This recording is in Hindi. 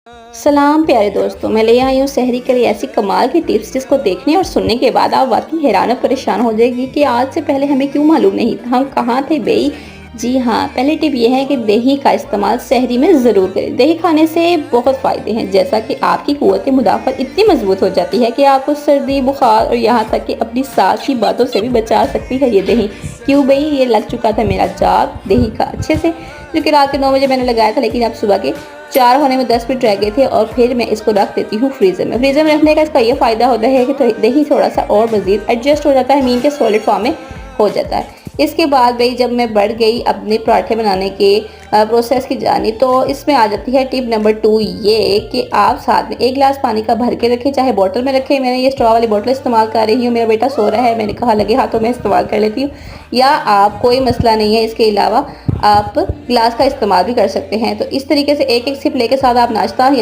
सलाम प्यारे दोस्तों, मैं ले आई हूँ सहरी के लिए ऐसी कमाल की टिप्स जिसको देखने और सुनने के बाद आप वाकई हैरान और परेशान हो जाएगी कि आज से पहले हमें क्यों मालूम नहीं था, हम कहाँ थे बेई। जी हाँ, पहली टिप ये है कि दही का इस्तेमाल सहरी में ज़रूर करें। दही खाने से बहुत फ़ायदे हैं, जैसा कि आपकी क़ुव्वत मुदाफ़त इतनी मजबूत हो जाती है कि आपको सर्दी, बुखार और यहाँ तक कि अपनी सांस की बातों से भी बचा सकती है ये दही। क्यों बेई, ये लग चुका था मेरा जाग दही का अच्छे से, जो कि रात के 9 बजे मैंने लगाया था, लेकिन अब सुबह के 4 होने में 10 मिनट रह गए थे और फिर मैं इसको रख देती हूँ फ्रीज़र में। फ्रीज़र में रखने का इसका ये फ़ायदा होता है कि तो दही थोड़ा-सा और मज़ीद एडजस्ट हो जाता है, मीन के सॉलिड फॉर्म में हो जाता है। इसके बाद भई जब मैं बढ़ गई अपने पराठे बनाने के प्रोसेस की जानी, तो इसमें आ जाती है टिप नंबर 2 ये कि आप साथ में 1 गिलास पानी का भर के रखें, चाहे बॉटल में रखें। मैंने ये स्ट्रॉ वाली बॉटल इस्तेमाल कर रही हूँ, मेरा बेटा सो रहा है, मैंने कहा लगे हाथों में इस्तेमाल कर लेती हूँ। या आप कोई मसला नहीं है, इसके अलावा आप गिलास का इस्तेमाल भी कर सकते हैं। तो इस तरीके से एक-एक सिप लेके साथ आप नाश्ता